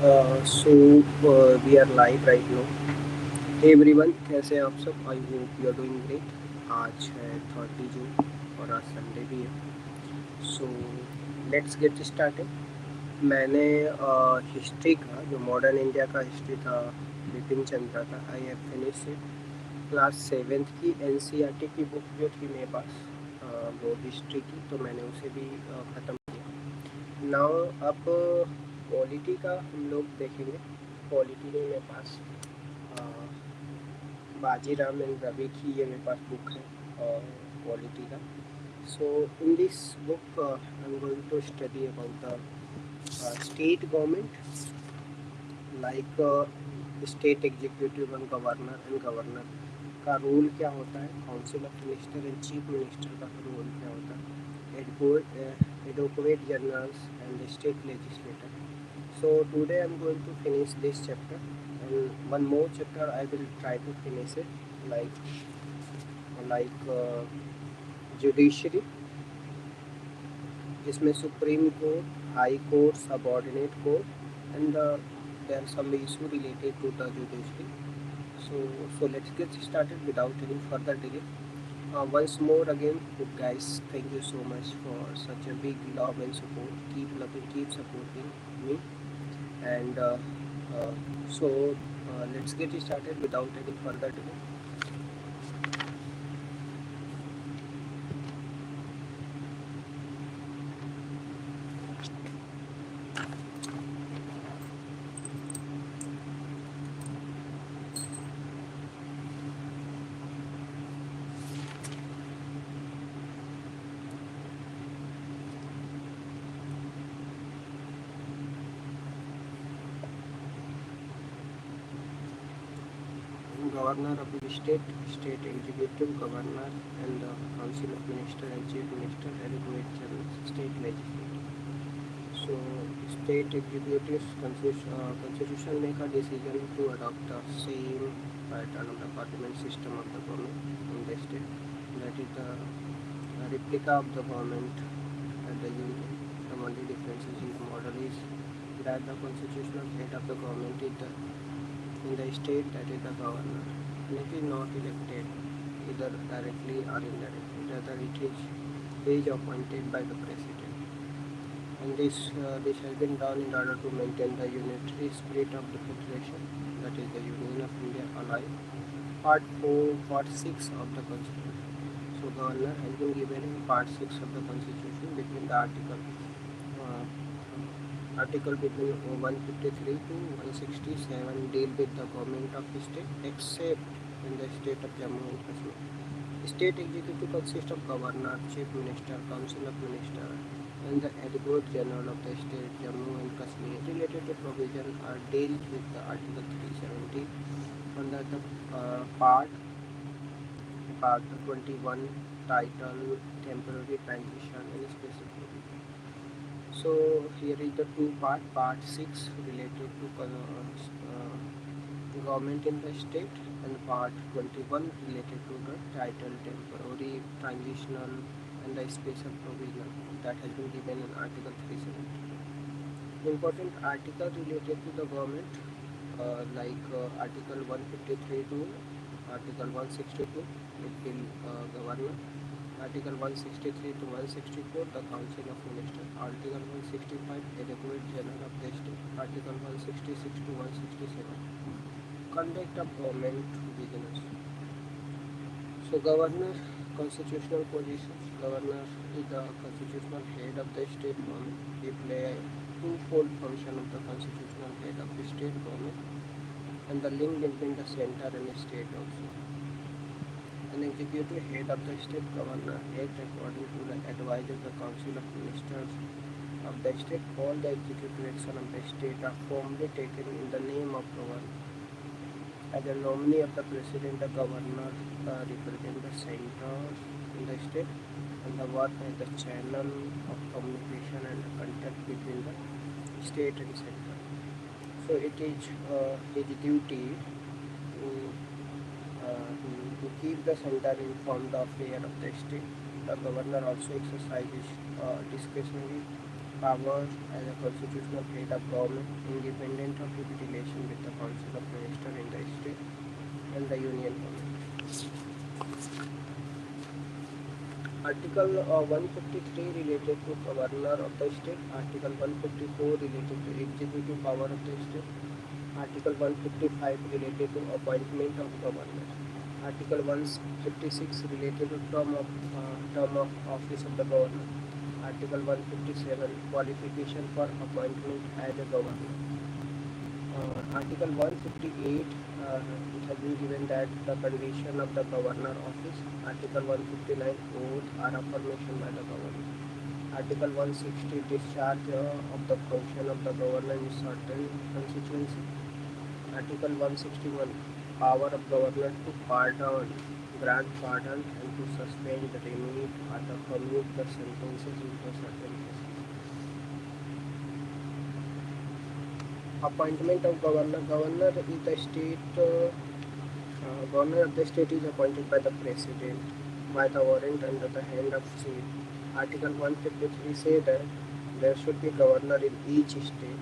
We are live right now. Hey everyone, कैसे हैं आप सब? I hope you are doing great. आज है 30 जून और आज संडे भी है. So let's get started. मैंने हिस्ट्री का जो मॉडर्न इंडिया का हिस्ट्री था बिपिन चंद्रा का I have finish it. Class 7th की एनसीईआरटी की बुक जो थी मेरे पास वो हिस्ट्री की, तो मैंने उसे भी ख़त्म किया. नाउ अब पॉलिटी का हम लोग देखेंगे. पॉलिटी में मेरे पास बाजीराम एंड रवि की ये मेरे पास बुक है पॉलिटी का. So in this book I am going to study about the state government, like state executive and governor का रोल क्या होता है, council of minister and chief minister का रोल क्या होता है, advocate generals and state legislator. So today I'm going to finish this chapter, and one more chapter I will try to finish it, like judiciary, जिसमें supreme court, high court, subordinate court and there are some issue related to the judiciary. So let's get started without any further delay. Once more again, guys, thank you so much for such a big love and support. Keep loving, keep supporting me. And let's get started without any further delay. Governor of the state, state executive, governor, and the council of minister and chief minister, adequate generals, state legislature. So state executives constitution make a decision to adopt the same pattern of the parliament system of the government in the state. That is the replica of the government at the union. The only difference in the model is that the constitutional head of the government is in the state, that is the governor, and it is not elected either directly or indirectly. Rather, it is appointed by the president. And this has been done in order to maintain the unitary spirit of the federation, that is the Union of India alive. Part 4, Part 6 of the Constitution. So governor has been given in Part 6 of the Constitution between the article between 153 to 167 deal with the government of the state except in the state of Jammu and Kashmir. State executive consists of governor, chief minister, council of minister, and the advocate general of the state Jammu and Kashmir. Related to provision are dealt with the Article 370 under the part 21 title temporary transition and specific. So here is the two part 6 related to government in the state, and part 21 related to the title temporary, transitional, and the special provision that has been given in Article 370. Important article related to the government, Article 153 to Article 162, it will governor. Article 163 to 164, the Council of Ministers. Article 165, Adequate General of the State. Article 166 to 167, Conduct of Government Business. So, Governor, constitutional positions. Governor is the constitutional head of the state government. He plays a twofold function of the constitutional head of the state government and the link between the center and the state also. An executive head of the state governor acts according to the advice of the council of ministers of the state. All the executive action of the state are formally taken in the name of governor. As a nominee of the president, the governor represents the center in the state and the work as the channel of communication and contact between the state and center. So it is his duty to keep the center informed of the affair of the state. The governor also exercises discretionary power as a constitutional head of government, independent of his relation with the Council of Ministers in the state and the union government. Article 153 related to governor of the state. Article 154 related to executive power of the state. Article 155 related to appointment of governor. Article 156 related to term of office of the governor. Article 157 qualification for appointment as a governor. Article 158 it has been given that the condition of the governor office. Article 159 oath or affirmation by the governor. Article 160 discharge of the function of the governor in certain constituency. Article 161 power of governor to pardon, grant pardon and to suspend, remit or to commute the sentences into certain cases. Appointment of governor. Governor is the state. Governor of the state is appointed by the president by the warrant under the hand of chief. Article 153 says that there should be governor in each state.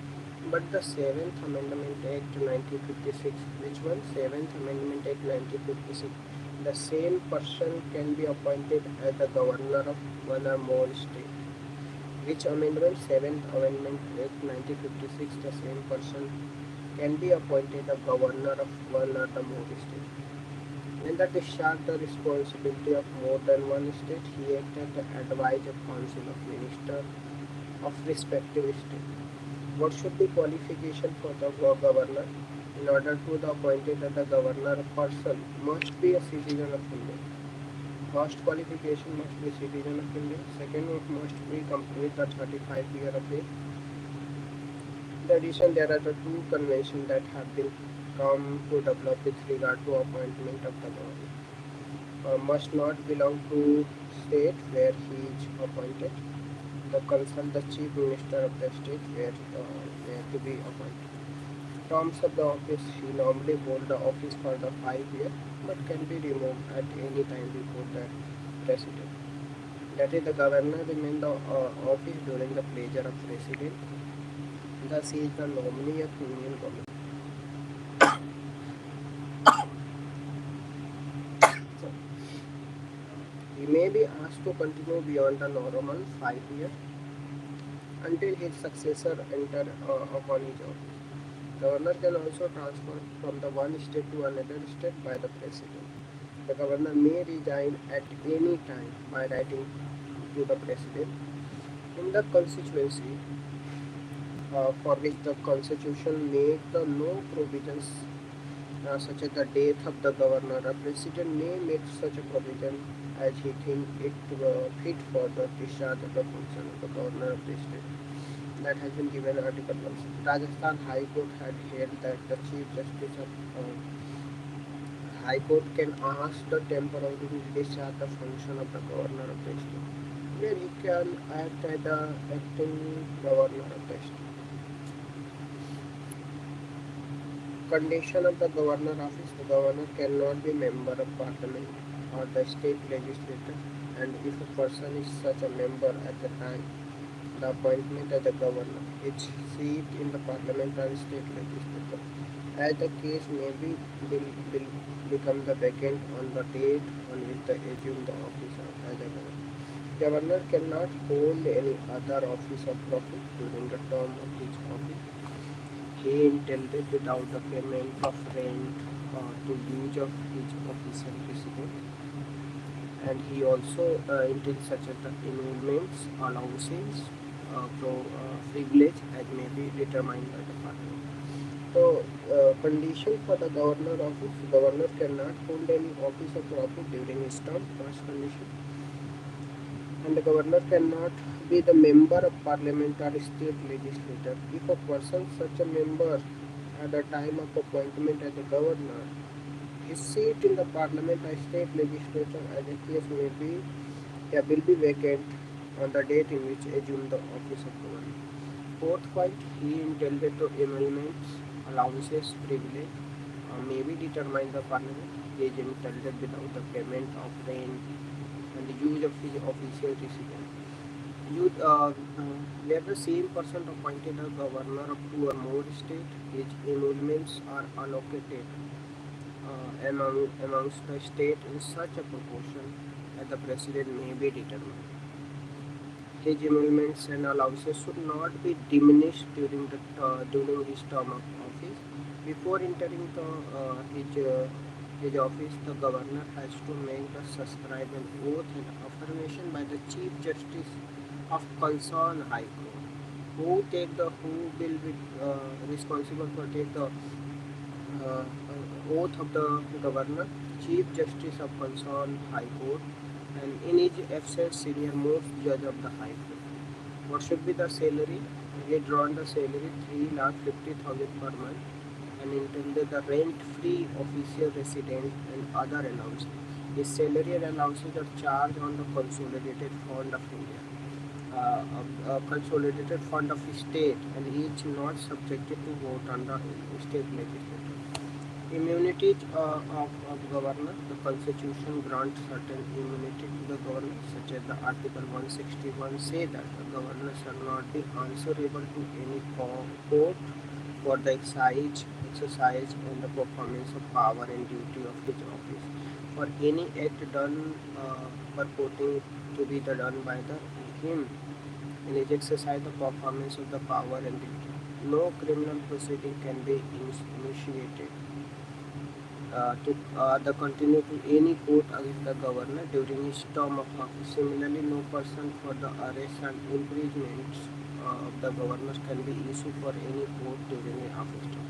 But the 7th Amendment Act 1956, which one? 7th Amendment Act 1956, the same person can be appointed as the governor of one or more state. Which amendment? 7th Amendment Act 1956, the same person can be appointed a governor of one or the more state. When the discharge the responsibility of more than one state, he acted the advice of Council of Ministers of respective state. What should be qualification for the governor? In order to be appointed as the governor, a person must be a citizen of India. First qualification must be citizen of India. Second, must be complete the 35 years of age. In addition, there are the two conventions that have been come to develop with regard to appointment of the governor. Must not belong to state where he is appointed. The consult the chief minister of the state where to be appointed. Terms of the office, he normally hold the office for the 5 years, but can be removed at any time before the president. That is, the governor remain the office during the pleasure of president. Thus, he is the nominee of union government. So, he may be asked to continue beyond the normal 5 years until his successor enter upon his office. Governor can also transfer from the one state to another state by the president. The governor may resign at any time by writing to the president. In the constituency for which the constitution make the no provisions such as the death of the governor, a president may make such a provision as he think it fit for the discharge of the function of the governor of the state. That has been given in Article 1. Rajasthan High Court had held that the Chief Justice of High Court can ask the temporary discharge the function of the governor of the state, where he can act as the acting governor of the state. Condition of the governor office. The governor cannot be member of parliament or the state legislature, and if a person is such a member at the time the appointment as the governor, its seat in the parliament or state legislature, as the case may be, will become the vacant on the date on which they assume the office as a governor. Governor cannot hold any other office of profit during the term of his office. He intended without the payment of rent to use of his official residence, and he also intends such as the emoluments, allowances, privilege as may be determined by the parliament. So, condition for the governor office: governor cannot hold any office of profit during his term. First condition, and the governor cannot be the member of parliament or state legislature. If a person such a member at the time of appointment as a governor, his seat in the parliament or state legislature as a case may be, will be vacant on the date in which assumed the office of governor. Fourth point, he intended to emoluments, allowances, privilege may be determined by parliament. He is entitled without the payment of rent and the use of his official residence. You, where the same person appointed a governor of two or more states, his emoluments are allocated amongst the state in such a proportion that the president may be determined. His emoluments and allowances should not be diminished during his term of office. Before entering his office, the governor has to make the subscribe an oath and affirmation by the Chief Justice of concerned High Court, who will be responsible for take the oath of the governor, Chief Justice of concerned High Court, and in his absence, senior most judge of the High Court. What should be the salary? We drawn the salary 3,50,000 per month and intended the rent-free official resident and other allowances. His salary and allowances are charged on the Consolidated Fund of India, Consolidated Fund of State, and each not subjected to vote on the state legislature. Immunity of governor. The constitution grants certain immunity to the governor, such as the Article 161 say that the governor shall not be answerable to any court for the exercise and the performance of power and duty of his office, for any act done purporting to be done by him in his exercise the performance of the power and duty. No criminal proceeding can be initiated to the continue to any court against the governor during his term of office. Similarly, no person for the arrest and imprisonment of the governors can be issued for any court during the office term.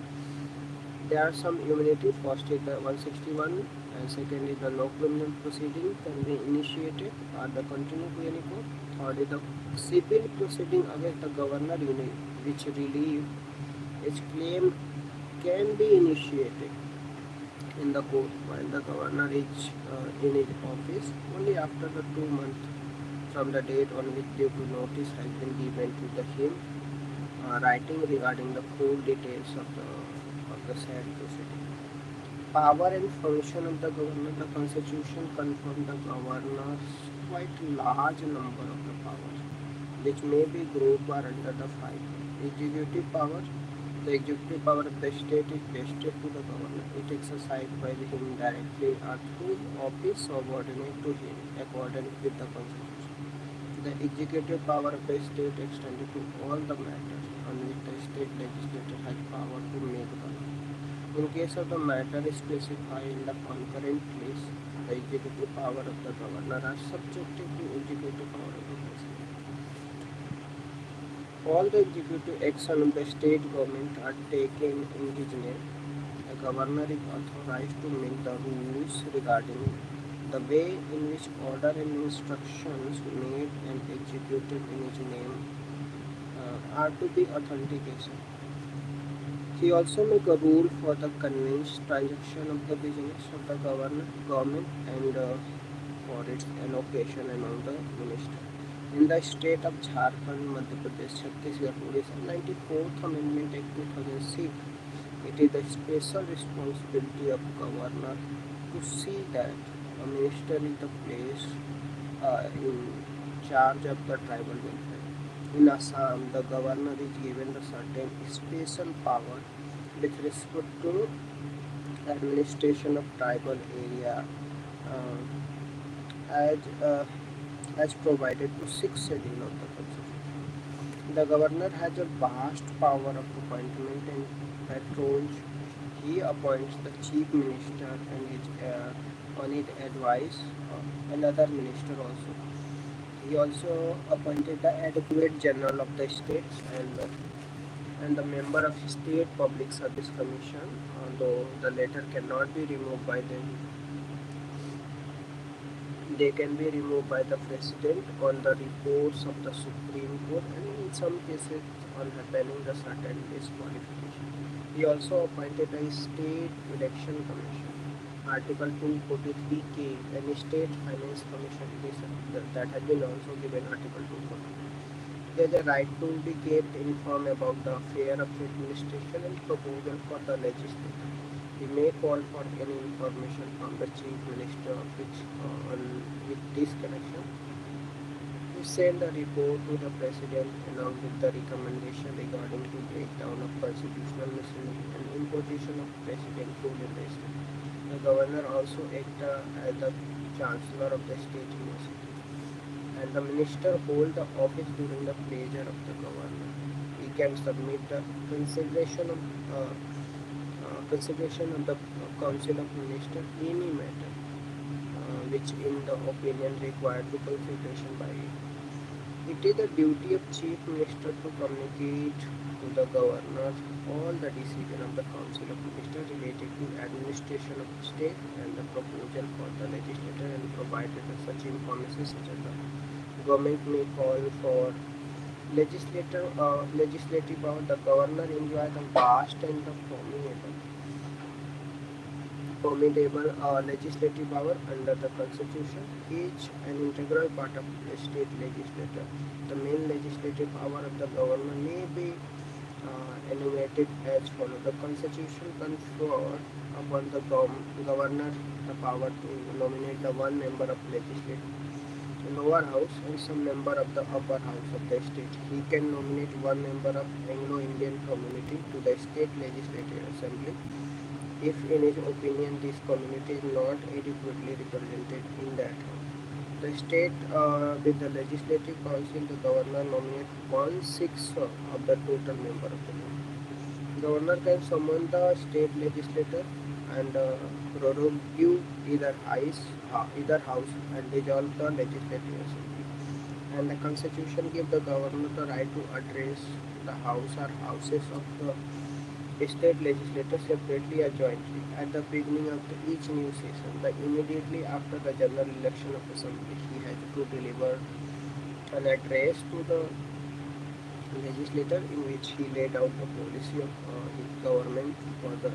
There are some immunity. First is the 161, and second is the no criminal proceeding can be initiated or the continue to any court. Third is the civil proceeding against the governor which relieve its claim can be initiated in the court while the governor is in his office only after the 2 months from the date on which due to notice has been given to him, writing regarding the full details of the said proceeding. Power and function of the governor. The constitution confirms the governor's quite large number of the powers, which may be grouped or under the five. Executive power. The executive power of the state is vested to the governor. It is exercised by him directly or through office subordinate to him, according with the constitution. The executive power of the state extended to all the matters on which the state legislature has power to make the law. In case of the matter specified in the concurrent list, the executive power of the governor are subjected to executive power of the president. All the executive action of the state government are taken in his name. The governor is authorized to make the rules regarding the way in which order and instructions made and executed in his name are to be authentication. He also make a rule for the conveyance transaction of the business of the government and for its allocation among the ministers. In the state of Jharkhand, Madhya Pradesh, Chhattisgarh, Odisha, 94th Amendment Act 2006, it is the special responsibility of governor to see that a minister is the place in charge of the tribal welfare. In Assam, the governor is given the certain special power with respect to administration of tribal area as as provided to 6th schedule of the Constitution. The governor has a vast power of appointment and patrols. He appoints the chief minister and on his advice another minister also. He also appointed the Advocate General of the states and the member of State Public Service Commission, although the latter cannot be removed by them. They can be removed by the president on the reports of the Supreme Court and in some cases on happening the certain disqualification. He also appointed a State Election Commission, Article 243K, and State Finance Commission. That has been also given Article 243. They have a right to be kept informed about the affair of the administration and proposal for the legislature. He may call for any information from the Chief Minister with this connection. He send a report to the president along with the recommendation regarding to breakdown of constitutional machinery and imposition of president rule in the state. The governor also acts as the chancellor of the state university, and the minister hold the office during the pleasure of the governor. He can submit the consideration of the council of ministers any matter which in the opinion required to consideration by it. It is the duty of chief minister to communicate to the governor all the decision of the council of ministers related to administration of the state and the proposal for the legislature, and provided that such information such as the government may call for legislative power. The governor enjoys the vast and the formidable legislative power under the constitution. Each an integral part of the state legislature. The main legislative power of the governor may be enumerated as follows. The constitution confers upon the governor the power to nominate the one member of legislative lower house and some member of the upper house of the state. He can nominate one member of Anglo-Indian community to the state legislative assembly if in his opinion this community is not adequately represented in that house. The state with the legislative council, the governor nominates 1/6 of the total member of the board. Governor can summon the state legislature and prorogue either house and dissolve the legislative assembly. And the constitution gives the governor the right to address the house or houses of the state legislature separately or jointly at the beginning of each new session. Immediately after the general election of assembly, he has to deliver an address to the legislature in which he laid out the policy of his government for the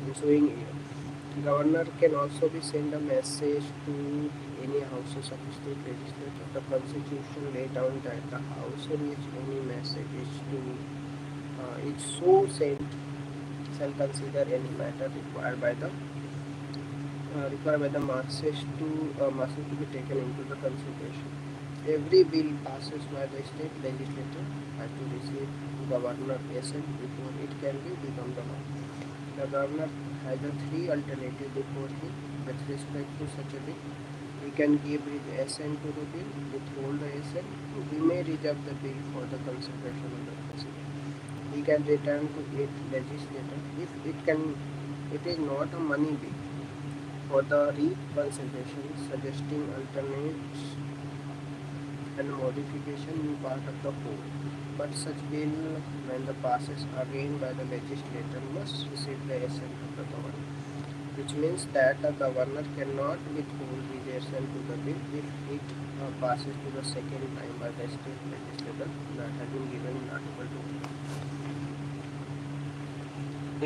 ensuing year. Governor can also be send a message to any houses of state legislature. The constitution laid down that the house in which any message is so sent shall consider any matter required by the masses to be taken into the consideration. Every bill passes by the state legislature has to receive governor assent before it can become the law. The governor has three alternatives before him with respect to such a bill. He can give his assent to the bill, withhold the assent. He may reject the bill for the consideration of the president. He can return to it legislature if it is not a money bill for the reconsideration, suggesting alternates and modification in part of the whole. But such bill, when the passes again by the legislature, must receive the assent of the governor, which means that the governor cannot withhold his assent to the bill if it passes to the second time by the state legislature that has been given in Article 2.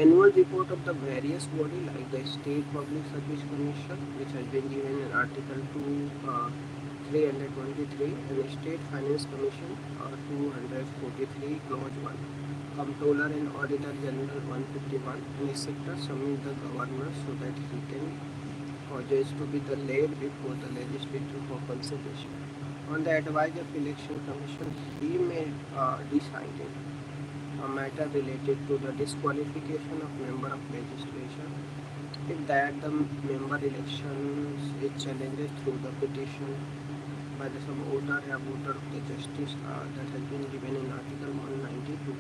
Annual report of the various body like the State Public Service Commission, which has been given in Article 323, and the State Finance Commission 243 Clause 1. Comptroller and Auditor General 151, and etc. submit the governor so that he can causes to be the laid before the legislature for consideration. On the advice of Election Commission, he may decide a matter related to the disqualification of member of legislation if that the member elections is challenged through the petition by the some voter of the justice that has been given in Article 192.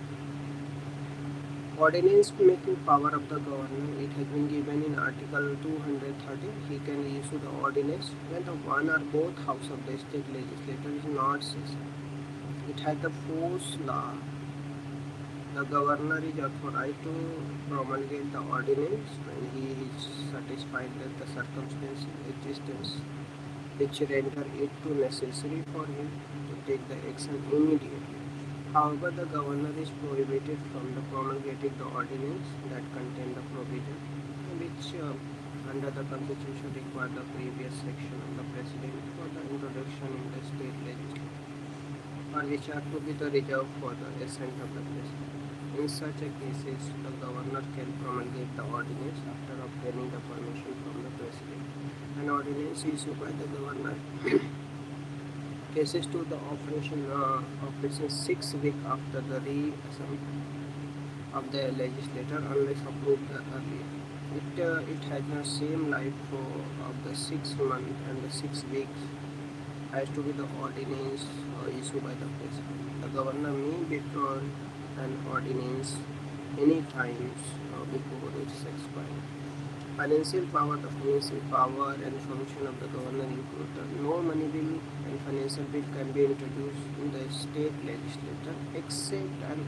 Ordinance making power of the governor, it has been given in Article 230. He can issue the ordinance when the one or both house of the state legislature is not session. It has the force law. The governor is authorized to promulgate the ordinance when he is satisfied that the circumstances existence which render it too necessary for him to take the action immediately. However, the governor is prohibited from the promulgating the ordinance that contain the provision which under the constitution require the previous section of the president for the introduction in the state legislature, or which are to be the reserved for the assent of the president. In such a cases, the governor can promulgate the ordinance after obtaining the permission from the president. An ordinance issued by the governor cases to the operation 6 weeks after the reassembly of the legislator unless approved earlier. It has the same life for of the 6 months and the 6 weeks has to be the ordinance issued by the president. The governor may withdraw an ordinance any times before its expiry. Financial power. The financial power and function of the governor include no money bill and financial bill can be introduced in the state legislature except an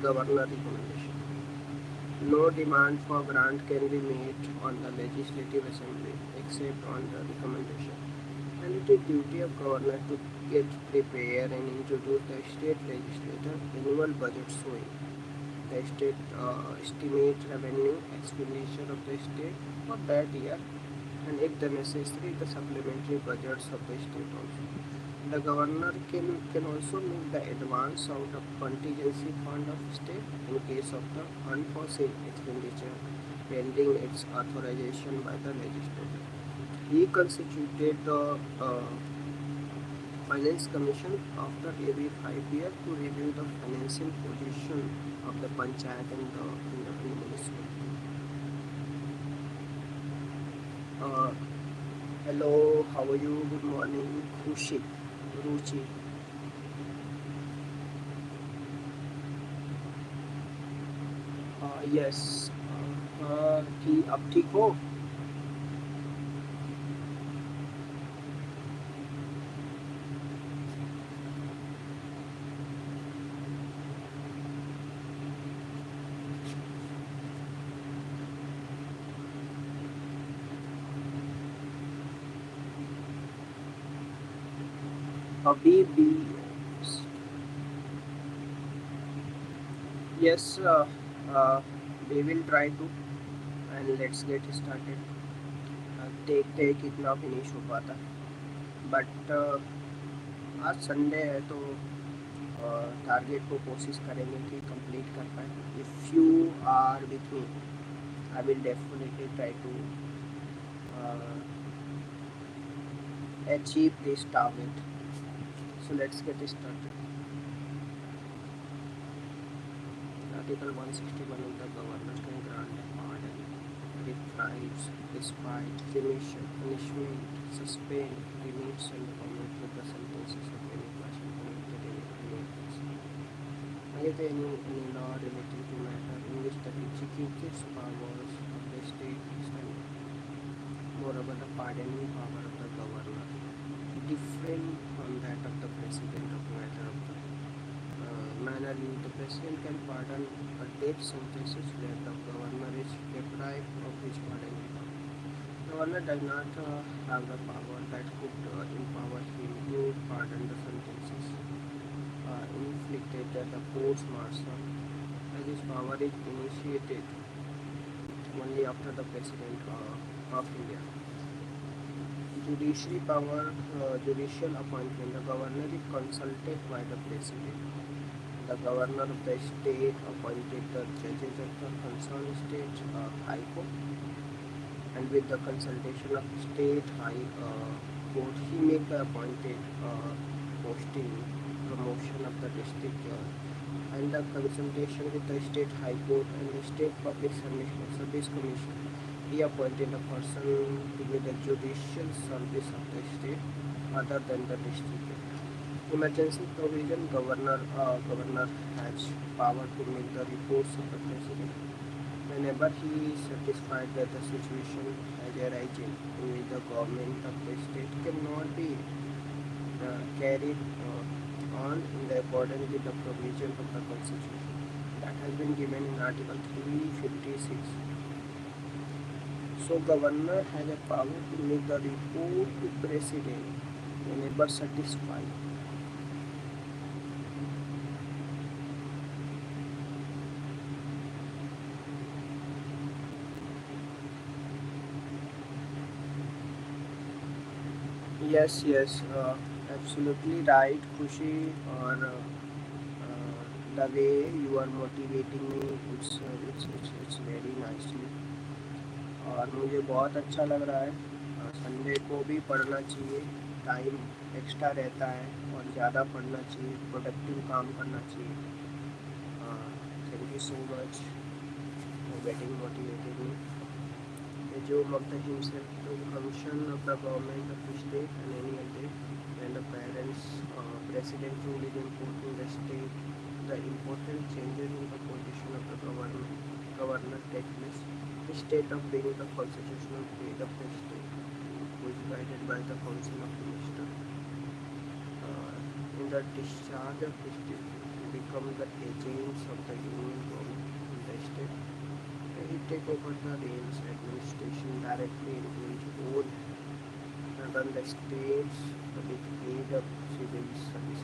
governor recommendation. No demand for grant can be made on the legislative assembly except on the recommendation. And it is duty of governor to get prepare and introduce the state legislature annual budget showing the state estimate revenue expenditure of the state for that year, and if the necessary the supplementary budgets of the state also. The governor can also make the advance out of contingency fund of state in case of the unforeseen expenditure pending its authorization by the legislature. He constituted the Finance Commission after every 5 years to review the financial position of the panchayat and the municipality. Uh, Hello, how are you? Good morning, Khushi, Ruchi. Yes. कि अब ठीक हो? अभी भी yes, uh, we will try to and let's get started. take इतना finish हो पाता but आज संडे है तो टारगेट को कोशिश करेंगे कि कंप्लीट कर पाए. If you are with me I will definitely try to achieve this target. So let's get started. Article 161 of the government can grant a pardon, reprise, despite, remission, punishment, suspend, remits and commit with the sentences of any person convicted in any offense. Either any law relating to matter in which the executive powers of the state extend. Moreover, the pardoning power of the governor different from that of the president of matter of the manner in the president can pardon a death sentences where the governor is deprived of his pardoning power. The governor does not have the power that could empower him to pardon the sentences inflicted at the courts martial, as his power is initiated only after the president of India. Judiciary power, judicial appointment. The governor is consulted by the president. The governor of the state appointed the judges of the concerned state high court, and with the consultation of state high court, he make the appointed posting, promotion of the district judge, and the consultation with the state high court and the state public service commission. He appointed a person to be the judicial service of the state other than the district judge. Emergency provision. Governor has power to make the reports of the president whenever he is satisfied that the situation has arisen in which the government of the state cannot be carried on in the accordance with the provision of the constitution that has been given in Article 356. So governor has a power to make the report to president whenever satisfied. Yes, absolutely right, Khushi. Or the way you are motivating me, it's very nicely. और मुझे बहुत अच्छा लग रहा है. Sunday को भी पढ़ना चाहिए टाइम एक्स्ट्रा रहता है और ज़्यादा पढ़ना चाहिए, प्रोडक्टिव काम करना चाहिए. Thank you so much for getting motivated me. Joe Mamta himself to function of the government of the state and any other, and the parents, president rule is important in the state. The important changes in the position of the governor take place. The state of being the constitutional head of the state, who is guided by the council of minister. In the discharge of the state, become the agents of the union government in the state. He take over the reins administration directly into his own and run the states with aid of civil service.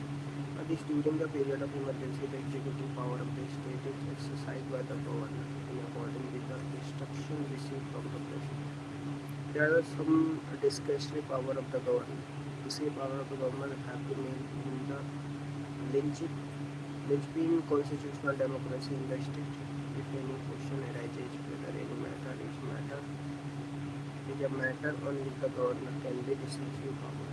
This during the period of emergency, the executive power of the state is exercised by the governor in accordance with the instruction received from the president. There are some discretionary power of the governor. Discretionary power of the governor have been made in the linchpin constitutional democracy in the state. If any question arises, whether any matter is a matter on which the governor can be decisive power.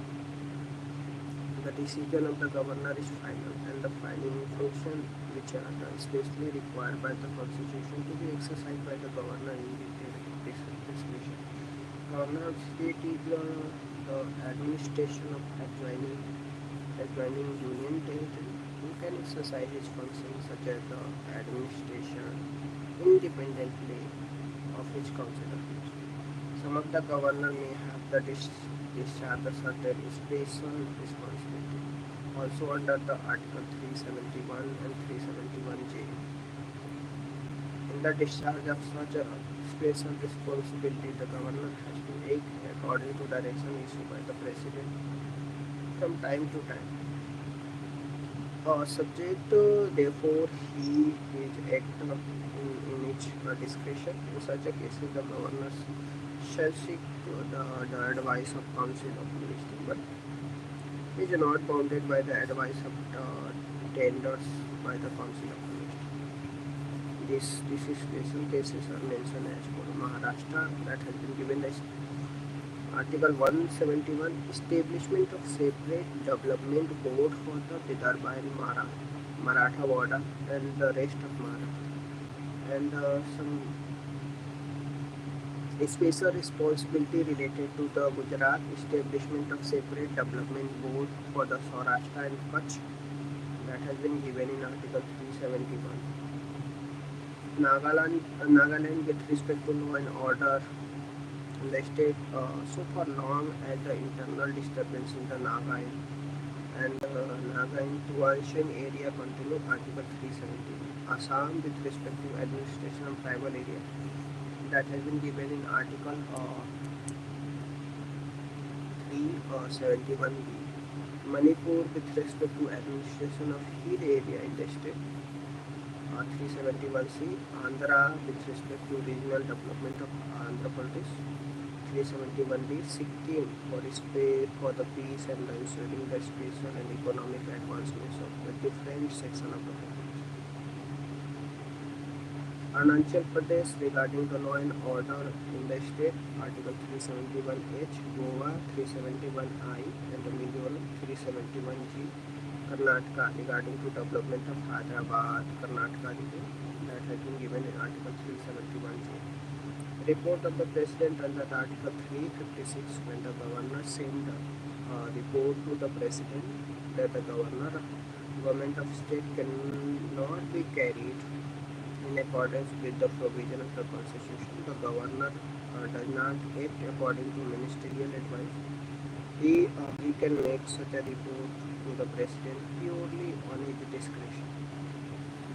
The decision of the governor is final, and the filing function which are especially required by the constitution to be exercised by the governor in discretion. Governor of state is the administration of adjoining union territory, who can exercise his functions such as the administration independently of his council of ministers. Some of the governor may have the discharge the certain special responsibility, also under the Article 371 and 371J. In the discharge of such a special responsibility, the governor has to act according to direction issued by the president from time to time. Subject, therefore, he is act in each discretion. In such a case, the governor shall seek the advice of council of ministry, but is not bounded by the advice of tenders by the council of ministry. These special cases are mentioned as for Maharashtra, that has been given as Article 171, establishment of separate development board for the Vidarbha and Marathwada and the rest of Maharashtra, and some special responsibility related to the Gujarat, establishment of separate development board for the Saurashtra and Kutch, that has been given in Article 371. Nagaland with respect to law and order in the state, so for long as the internal disturbance in the Naga and Naga Tuanshan area continue, Article 370. Assam with respect to administration of tribal area, that has been given in Article 371B. Manipur with respect to administration of hill area in the state, 371C. Andhra with respect to regional development of Andhra Pradesh, 371D. Sikkim for the peace and ensuring the spatial and economic advancements of the different sections of the population. Arunachal Pradesh regarding the law and order in the state, Article 371H. Goa 371I and the Mizoram 371G. Karnataka regarding to development of Hyderabad, Karnataka region, that has been given in Article 371J. Report of the President under Article 356, when the governor send report to the President that the government of state cannot be carried in accordance with the provision of the Constitution. The governor does not act according to ministerial advice. He can make such a report to the President purely on his discretion.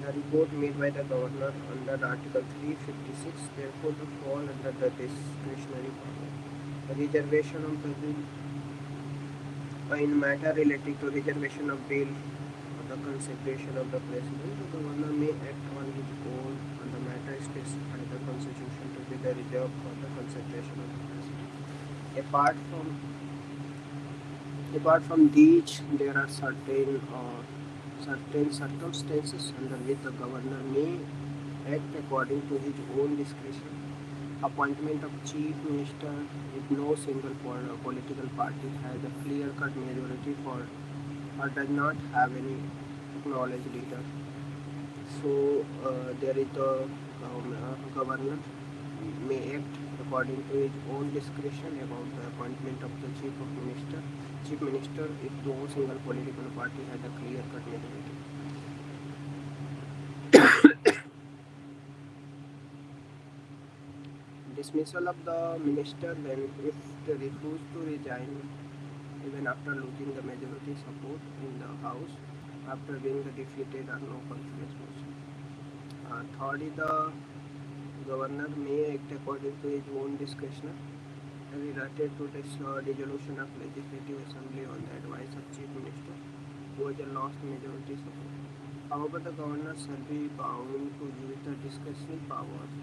The report made by the governor under Article 356 therefore to fall under the discretionary power. The reservation of the bill in matter relating to reservation of bill or the consideration of the President, the governor may act on his own on the matter specified the Constitution to be the reserved for the consideration of the President. Apart from these, there are certain circumstances under which the governor may act according to his own discretion. appointment of chief minister if no single political party has a clear-cut majority for or does not have any acknowledged leader. So there is the governor may act according to his own discretion about the appointment of the chief minister if no single political party has a clear-cut majority. Dismissal of the minister when if they refuse to resign even after losing the majority support in the house after being defeated or no confidence motion. Third is the governor may act according to his own discretion related to this dissolution of legislative assembly on the advice of chief minister who has a lost majority support. However, the governor shall be bound to use the discretionary powers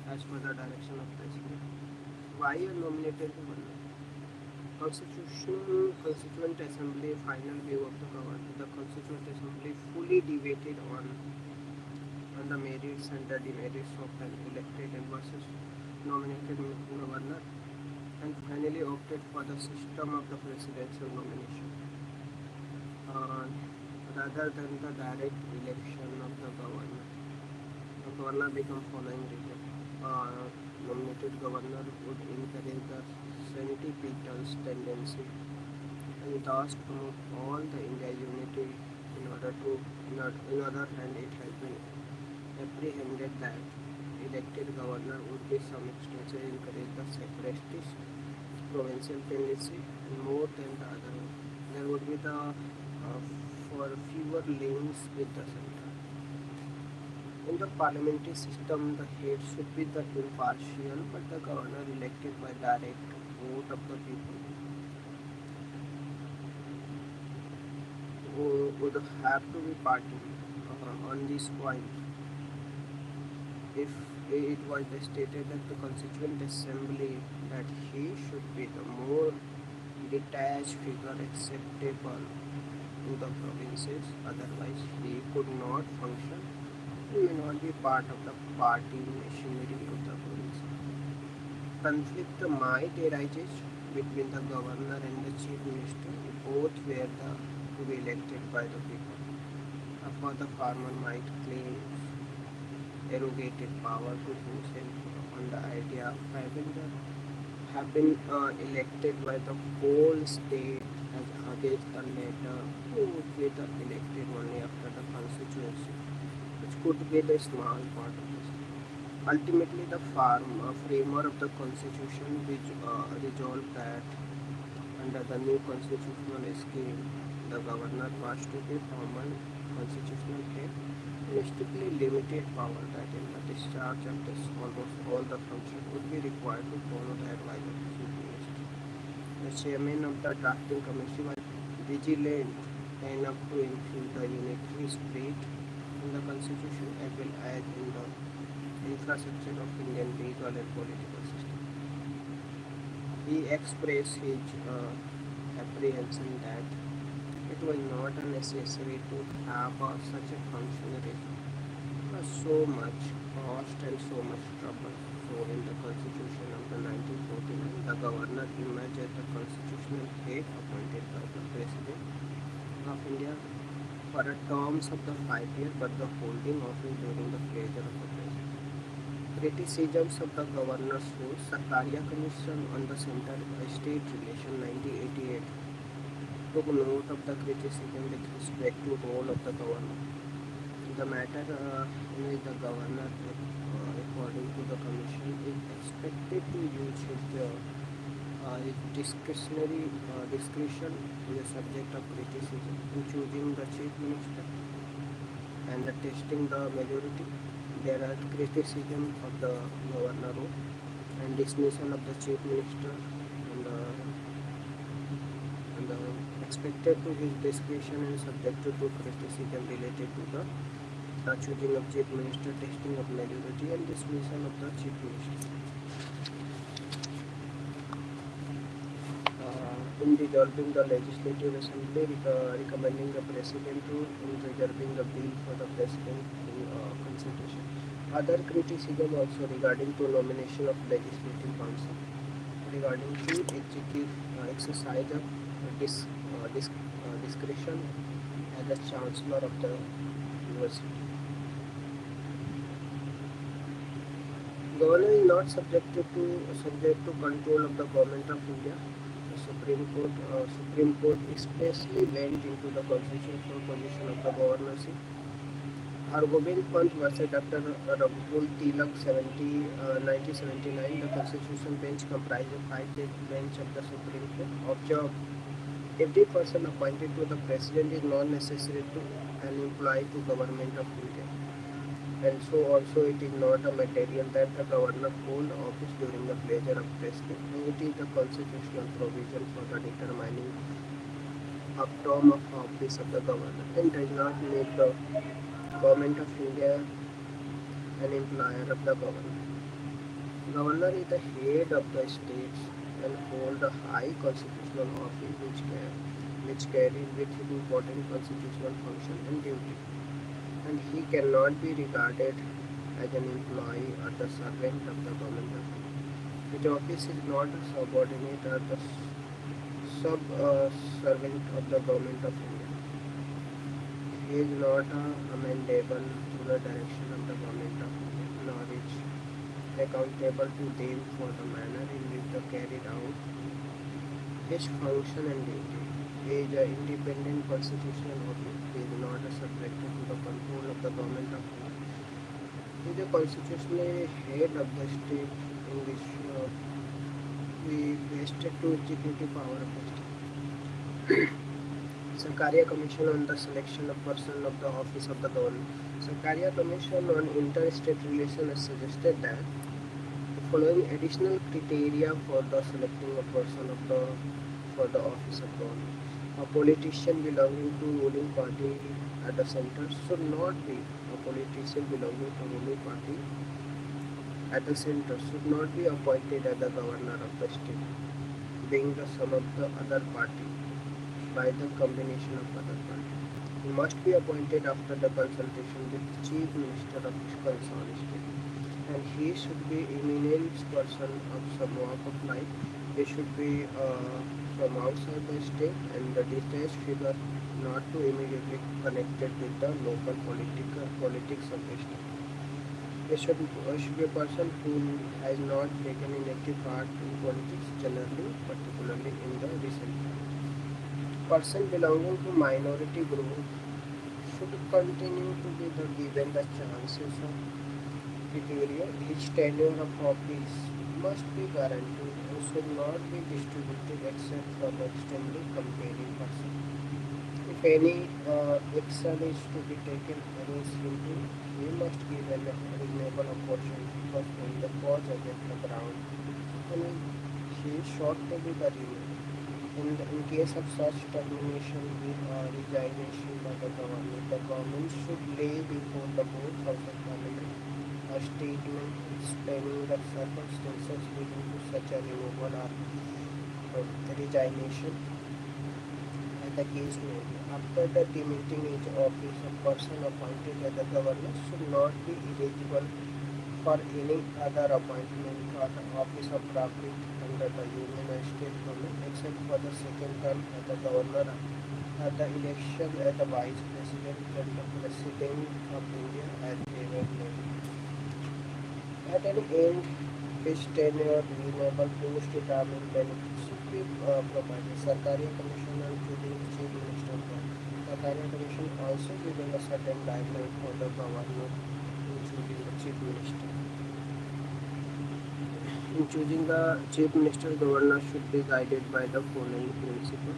as per the direction of president. Why a nominated governor? Constituent Assembly final view of the government. The Constituent Assembly fully debated on the merits and the demerits of an elected and versus nominated governor and finally opted for the system of the presidential nomination rather than the direct election of the governor. The governor become following reason. Nominated governor would encourage the centripetal tendency and thus promote all the India unity in other hand it has been apprehended that elected governor would be some extent encourage the separatist provincial tendency and more than the other one. There would be the for fewer links with the center. In the parliamentary system, the head should be the impartial, but the governor elected by direct vote of the people would have to be party on this point. If it was stated that the Constituent Assembly that he should be the more detached figure acceptable to the provinces, otherwise he could not function. He may not be part of the party machinery of the province. Conflict might arise between the governor and the chief minister, both were to be elected by the people. For the farmer might claim arrogated power to himself on the idea of have been elected by the whole state as against the latter who would be the elected only after the constituency, which could be the small part of this. Ultimately, the framer of the constitution which resolved that under the new constitutional scheme, the governor was to be formal constitutional head and strictly limited power that in the discharge of this almost all the function would be required to follow the advice of the chief minister. The chairman of the drafting committee was vigilant enough to infuse the unitary spirit in the constitution as well as in the infrastructure of Indian legal and political system. He expressed his apprehension that it was not necessary to have such a functionary so much cost and so much trouble. So in the constitution of the 1949, the governor emerged as the constitutional head appointed by the president of India for a terms of the 5 years, but the holding office during the pleasure of the president. Criticisms of the governor's rule. Sakaria Commission on the Central State Relation 1988 took note of the criticism with respect to role of the governor. The matter in which the governor, according to the commission, is expected to use his discretionary discretion is a subject of criticism in choosing the chief minister and the testing the majority. There are criticism of the governor role and dismissal of the chief minister and expected to his discretion and subjected to criticism related to the choosing of chief minister, testing of majority and dismissal of the chief minister. In dissolving the legislative assembly, recommending the president to in reserving the bill for the president in consultation. Other criticism also regarding to nomination of legislative council, regarding to exercise of discretion as the chancellor of the university. Governor is not subject to control of the government of India. The Supreme Court especially went into the constitutional position of the governorship. Hargobind Pant versus Dr. Raghunath Tilak 1979, the Constitutional Bench comprised of 5 bench of the Supreme Court. Observe, every person appointed to the President is not necessary to an employee to Government of India. And so also it is not a material that the Governor hold office during the pleasure of President. And it is the constitutional provision for the determining a term of office of the Governor and does not make the Government of India an employer of the Governor. Governor is the head of the states and hold a high constitutional office which carries with him important constitutional function and duty. And he cannot be regarded as an employee or the servant of the government of India. His office is not a subordinate or the sub-servant of the government of India. He is not amendable to the direction of the government of India, nor is accountable to them for the manner in which they carried out his function and duty. He is an independent constitutional office. He is not subjected to the control of the government of India. He is the constitutional head of the state in which we vested to executive power of the state. Sarkaria Commission on the Selection of Person of the Office of the Governor. Sarkaria Commission on Interstate Relations has suggested that the following additional criteria for the selecting a person for the office of governor. A politician belonging to ruling party at the center should not be a politician belonging to ruling party at the center should not be appointed as the governor of the state, being the son of the other party by the combination of other party. He must be appointed after the consultation with the chief minister of his concerned state, and he should be eminent person of some walk of life. He should be from outside the state and the detached figure, not to immediately connected with the local politics of the state. He should be a person who has not taken an active part in politics generally, particularly in the recent times. Person belonging to minority group should continue to be given the chances of criteria. His tenure of office must be guaranteed and should not be distributed except from extremely compelling person. If any action is to be taken against him, he must give a reasonable opportunity for him the cause against the ground, and he is short to be the removed. In case of such termination resignation by the government should lay before the both House of Parliament a statement explaining the circumstances leading to such a removal or resignation as the case may be. After the demitting his office, a person appointed as the governor should not be eligible for any other appointment or the office of public under the Union and State government except for the second term as the governor at the election as the vice president and the president of India as they were named. At an end, his tenure, renewable post-retirement benefits should be provided. Sarkaria Commission on choosing Chief Minister. Sarkaria Commission also giving a certain guideline for the governor in choosing the Chief Minister. In choosing the Chief Minister, governor should be guided by the following principle.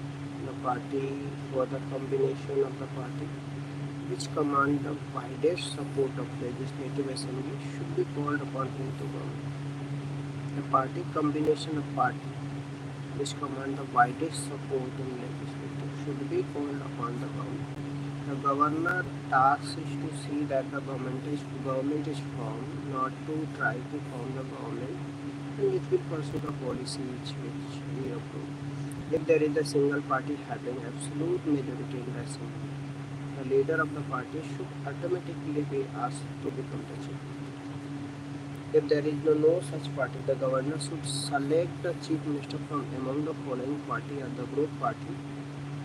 The party for the combination of the party which command the widest support of legislative assembly should be called upon him to govern. The party combination of party which command the widest support in legislature should be called upon the government. The governor task is to see that the government is formed, not to try to form the government, and it will pursue the policy which we approve. If there is a single party having absolute majority in the assembly, the leader of the party should automatically be asked to become the chief. If there is no such party, the governor should select the chief minister from among the following party or the group party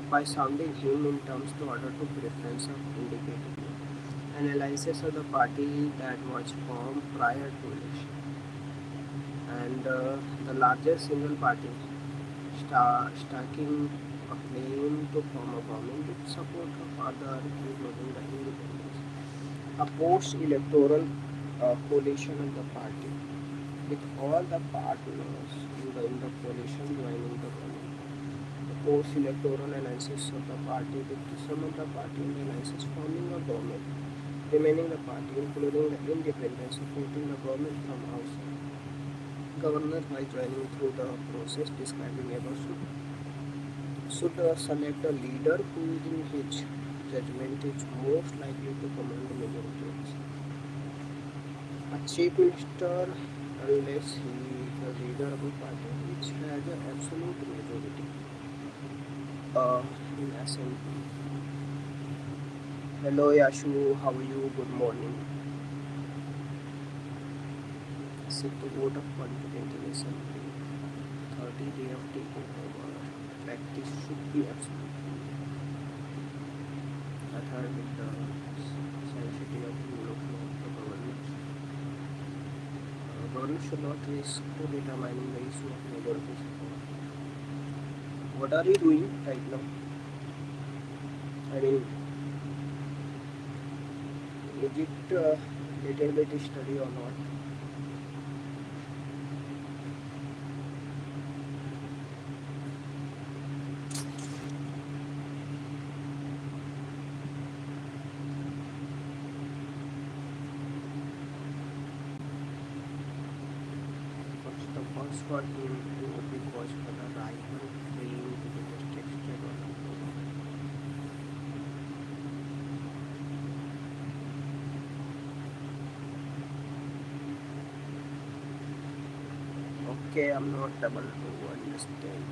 by sounding him in terms to order to preference of indicated analysis of the party that was formed prior to election and the largest single party stacking a claim to form a government with support of other including the independents. A post-electoral coalition of the party with all the partners in the coalition joining the government. The post-electoral alliances of the party with some of the party and alliances forming a government, remaining the party including the independents supporting the government from outside. Governor by joining through the process describing above should select a leader who in his judgment is most likely to command the majority of the seat. A chief minister unless he is the leader of a party which has an absolute majority in assembly. Hello Yashu, how are you? Good morning. Seek to vote of confidence in assembly. 30 day of taking over. Practice should be absolute. A third with the sanctity of rule of law of the government. Government should not risk to determining the issue of majority support. What are you doing right now? I mean, is it little bit study or not? The first for him would be cause for the rival failing to be detected or okay, I'm not able to understand.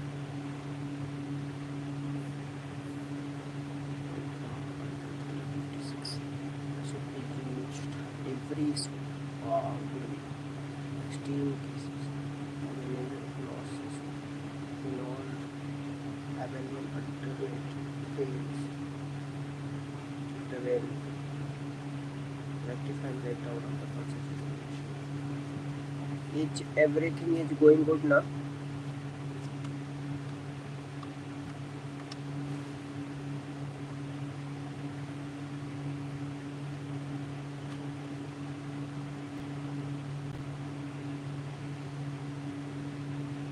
Should be used every will be extreme cases losses in all abandonment alternate fails intervene rectifying that out of the constitution. Everything is going good now?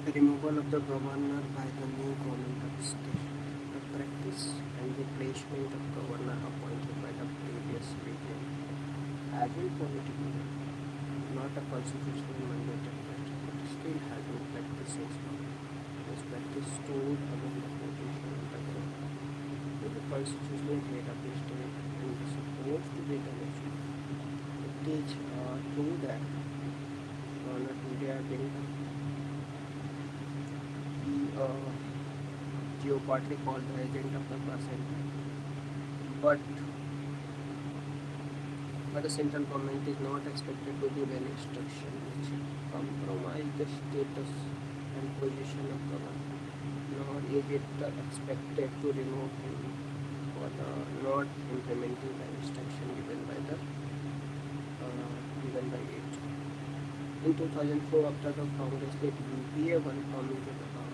The removal of the governor by the new government of state, the practice and replacement of governor appointed by the previous regime has been political, not a constitutional mandated practice, but still has been practiced since long. This practice stood among the position of the government with the constitutional head of the state and is supposed to be the nation. It is true that Governor India being geopartly called the agent of the present, but the central government is not expected to give any instruction which compromise the status and position of government, nor is it expected to remove him for the not implementing the instruction given by it. In 2004, after the Congress led UPA won coming to the power,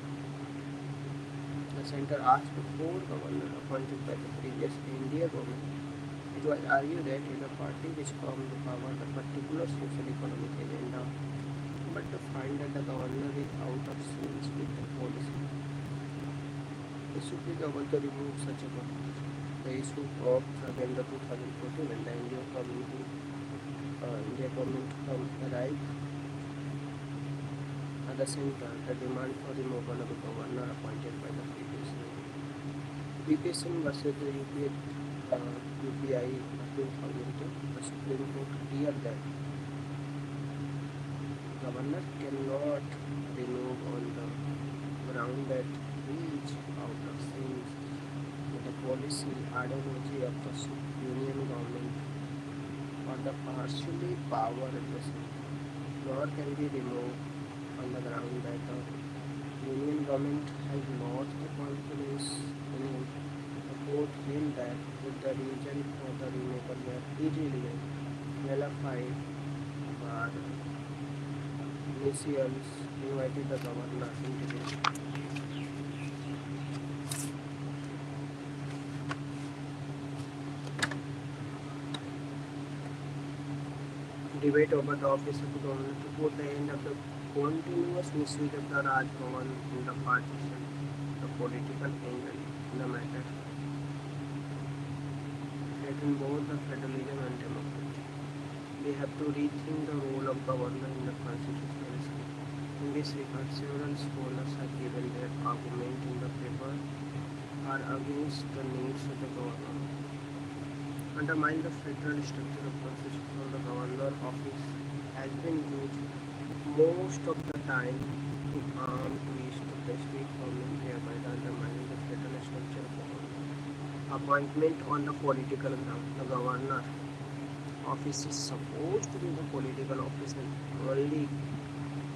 the center asked for governor appointed by the previous India government. It was argued that in a party which come to power the particular social economic agenda, but to find that the governor is out of sync with the policy. It should be able to remove such a government. The issue of November 2014 when the India government arrived at the center, the demand for removal of the governor appointed by the previous regime. VPSN versus the UPI 2002, the Supreme Court cleared that governor cannot remove on the ground that he is out of sync with the policy ideology of the union government or the partially power of the center. nor can be removed on the ground that the Union government has lost the confidence in him. The court held that if the reason for the removal were illegal, nullified, but initials invited the governor into debate. Debate over the office of the governor to put the end of the continuous misuse of the Raj Bhavan in the partition, the political angle in the matter, threaten both the federalism and democracy. We have to rethink the role of governor in the constitutional scheme. In this regard, several scholars have given their argument in the paper are against the needs of the governor. Undermine the federal structure of constitution of the governor office has been used most of the time to arm twist of the state government, thereby undermining the federal structure of government. Appointment on the political ground. The governor office is supposed to be the political office and only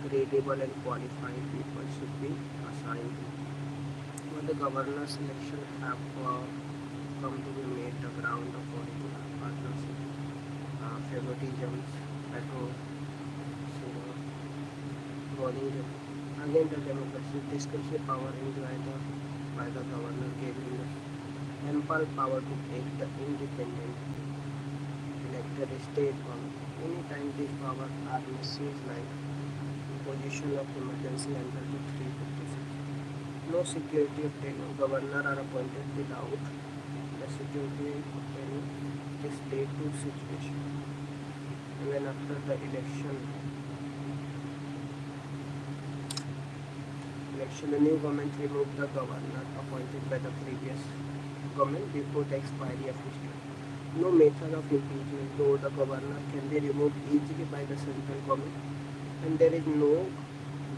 credible and qualified people should be assigned to. But the governor's election have come to be made the ground of political partnership, favoritisms, patriotism, again the democracy, discretionary power enjoyed by the governor gave him the ample power to take the independent elected state government. Anytime these powers are misused like imposition of emergency under the 356. No security of tenure. Governor are appointed without the security of tenure. This led to situation. Even after the election, the new government removed the governor appointed by the previous government before the expiry of his term. No method of impeachment, though the governor can be removed easily by the central government, and there is no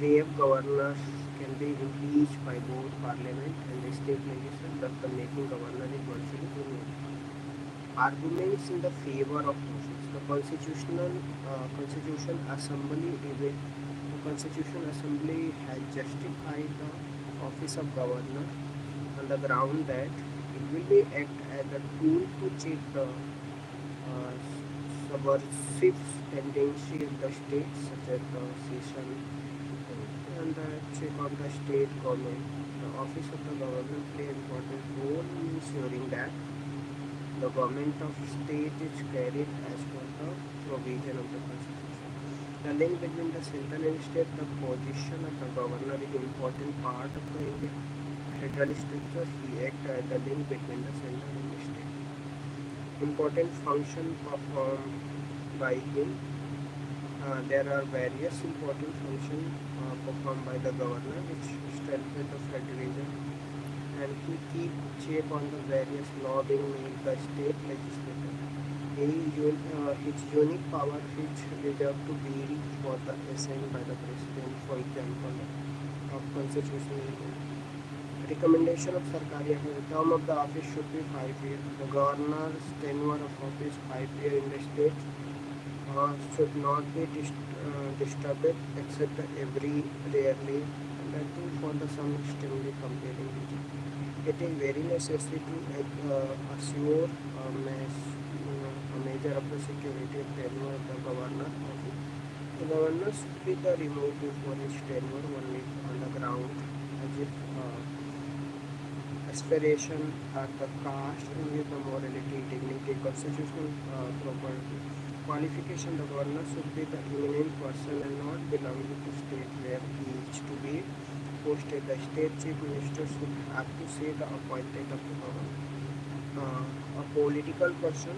way of governors can be impeached by both parliament and the state legislature, thus the making governor is virtually removed. Arguments in the favor of motions. The Constitution Assembly has justified the office of governor on the ground that it will be act as a tool to check the subversive tendency of the state, such as the session and the check on the state government. The office of the governor play an important role in ensuring that the government of state is carried as per the provision of the Constitution. The link between the central and state, the position of the governor is an important part of the Indian federal structure. He acts as the link between the central and the state. Important function performed by him. There are various important functions performed by the governor which strengthen the federalism, and he keeps check on the various law being made by state legislature. Its unique power which reserved to be for the assent by the president, for example, of constitutional recommendation of Sarkari. The term of the office should be 5 years. The governor's tenure of office 5 years in the state should not be disturbed except every rarely, and I think for the some extremely compelling reason. It is very necessary to assure a measure of the security of tenure of the governor. The governor should be removed before his tenure only on the ground as if aspiration are the caste and with the morality, dignity, constitutional property. Qualification: the governor should be the eminent person and not belong to the state where he is to be posted. The state chief minister should have to say the appointed of the governor. A political person: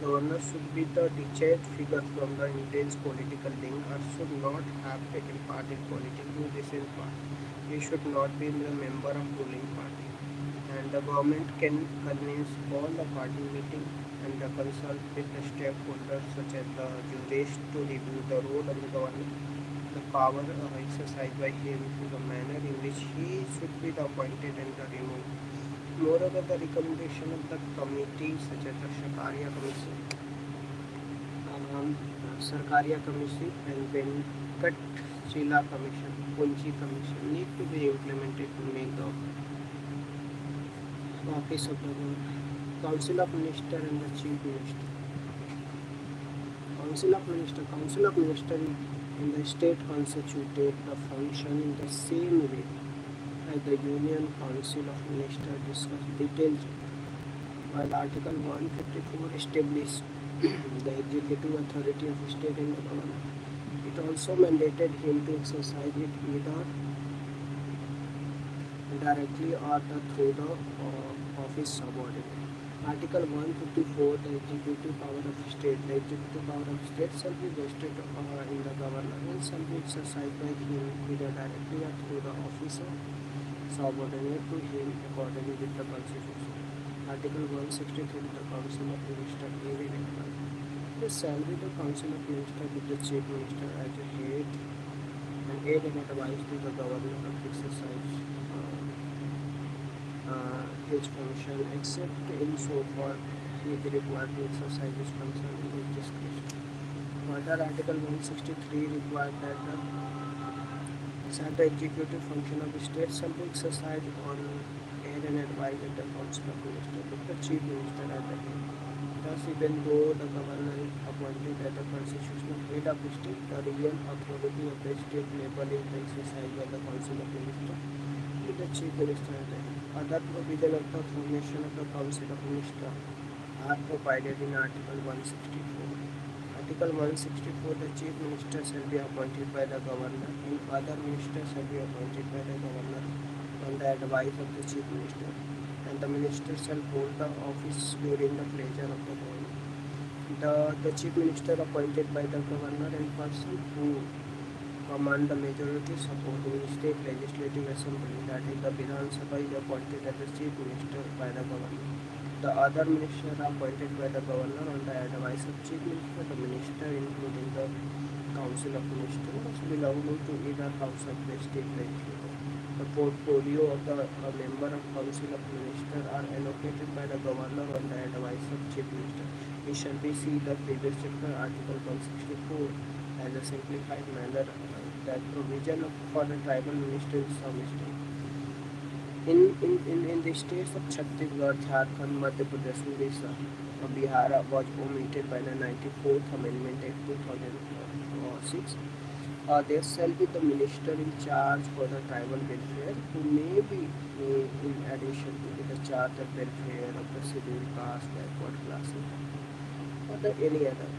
governor should be the detached figure from the intense political link or should not have taken part in politics in recent past. He should not be the member of ruling party. And the government can convince all the party meeting and consult with the stakeholders such as the judges to review the role of the governor, the power exercised by him, the manner in which he should be appointed and removed. Moreover, the recommendation of the committee such as the Shakaria Commission Sarkaria Commission and Venkatshila Commission, Punchi Commission need to be implemented to make the office of the Council of Minister and the Chief Minister. Council of Minister in the state constituted the function in the same way as the Union Council of Ministers discussed details, while Article 154 established the executive authority of state and the government. It also mandated him to exercise it either directly or through the office subordinate. Article 154, the executive power of state. The executive power of state shall be vested in the governor and shall be exercised by him either directly or through the officer subordinate to him according with the constitution. Article 163, the Council of Ministers is irrelevant. The salary the Council of Ministers with the Chief Minister as a head and aid and advice to the governor of exercise his function, except in so far he is required to exercise his function in his discretion. Further, Article 163 required that the executive function of the state shall be exercised on aid and advice at the Council of Ministers with the Chief Minister at the head. Thus, even though the governor is appointed as the constitutional head of the state, the real authority of the state level is exercised by the Council of Ministers with the Chief Minister at the head. Other provisions of the formation of the Council of Ministers are provided in Article 164. Article 164, the Chief Minister shall be appointed by the Governor and other ministers shall be appointed by the Governor on the advice of the Chief Minister, and the Minister shall hold the office during the pleasure of the Governor. The Chief Minister appointed by the Governor and person who command the majority supporting the state legislative assembly, that is the Vidhan Sabha, is appointed as the Chief Minister by the Governor. The other ministers are appointed by the Governor on the advice of Chief Minister. The minister, including the Council of Ministers, must belong to either house of the state legislature. The portfolio of the member of Council of Ministers are allocated by the Governor on the advice of Chief Minister. We shall be see the previous chapter, Article 164, as a simplified manner that provision for the tribal minister in some state. In the states of Chhattisgarh, Jharkhand, Madhya Pradesh, Odisha, Bihar was omitted by the 94th Amendment Act 2006. There shall be the minister in charge for the tribal welfare, who may be in addition to the charge of welfare of the scheduled caste, backward classes, or any other.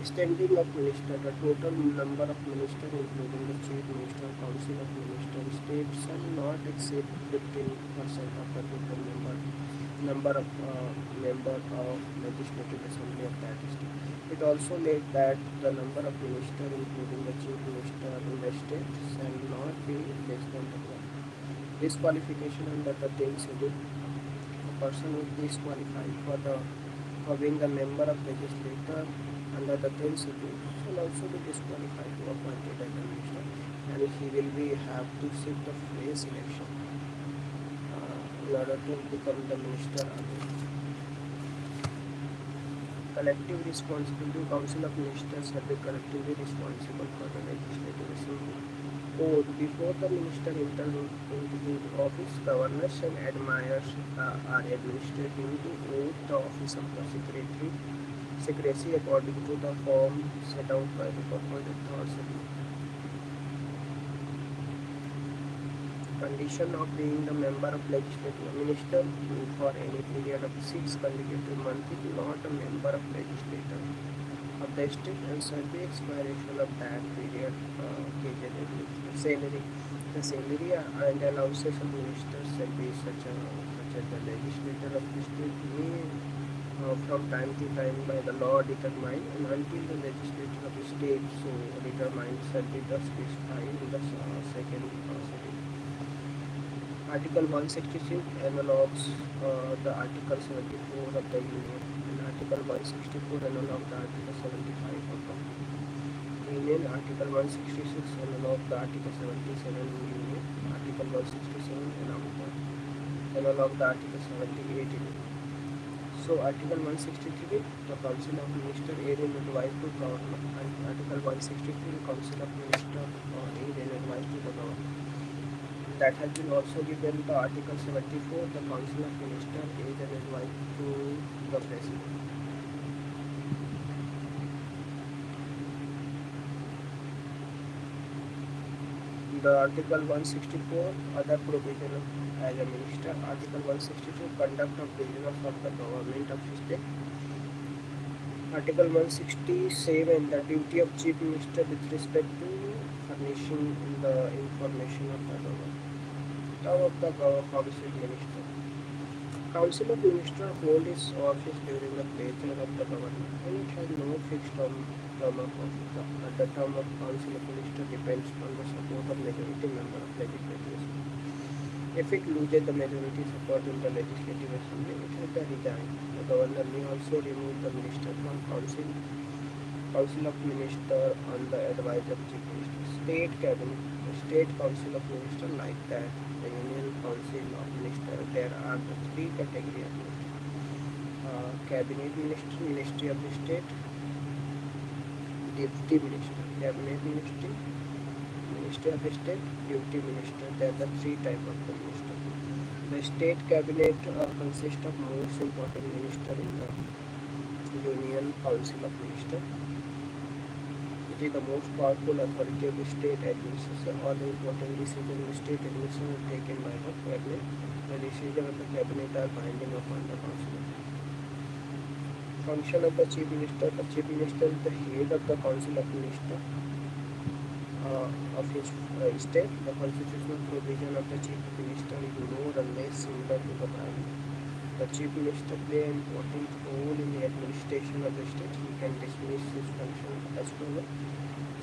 Standing of minister, the total number of ministers, including the Chief Minister, Council of Ministers, state shall not exceed 15% of the total number of members of Legislative Assembly of that state. It also laid that the number of ministers, including the Chief Minister in the state, shall not be less than the one. Disqualification under the 10th schedule. A person is disqualified for being a member of legislature under the 10th schedule shall also be disqualified to appointed as a minister, and he will have to seek the fresh election in order to become the minister again. Collective responsibility. Council of Ministers shall be collectively responsible for the legislative assembly. Before the minister enters into the office, governors and admirers are administered into the office of the secrecy according to the form set out by the purported third schedule. Condition of being the member of legislature. Minister for any period of 6 consecutive months is not a member of legislature of the state and shall be expiration of that period salary. The salary and allowances of ministers shall be such as the legislature of the state may from time to time by the law determined, and until the legislature of the state so determined shall be thus specified in the second schedule. Article 166 analogues the Article 74 of the Union, and Article 164 analog the Article 75 of the Union. Article 166 analog the Article 77 in Union. Article 167 analog the Article 78 in Union. So Article 163, the Council of Minister aid and advice to government, and Article 163, Council of Minister aid and advice to the government. That has been also given the Article 74, the Council of Minister aid and advice to the President. The Article 164, other provision as a minister. Article 162, conduct of business of the government of state. Article 167, the duty of Chief Minister with respect to furnishing the information of the government. Term of the Council Minister. Council of Ministers hold its office during the pleasure of the government, and it has no fixed term of office. The term of Council of Ministers depends on the support of majority member of Legislative Assembly. If it loses the majority support in the Legislative Assembly, it has to resign. The governor may also remove the minister from Council of Ministers on the advice of Chief Minister. State Cabinet. The State Council of Ministers, like that the Union Council of Ministers, there are the three categories of ministers. Cabinet Minister, Ministry of the State, Deputy Minister. Cabinet Ministry, Ministry of State, Deputy Minister. There are the three types of the minister. The State Cabinet consists of most important minister in the Union Council of Ministers. It is the most powerful authority of the state administration. All the important decisions in state administration are taken by the cabinet. The decisions of the cabinet are binding upon the council. Function of the chief minister. The chief minister is the head of the council of ministers of his state. The constitutional provision of the chief minister is more or less similar to the prime minister. The chief minister plays an important role in the administration of the state. He can dismiss his function as well.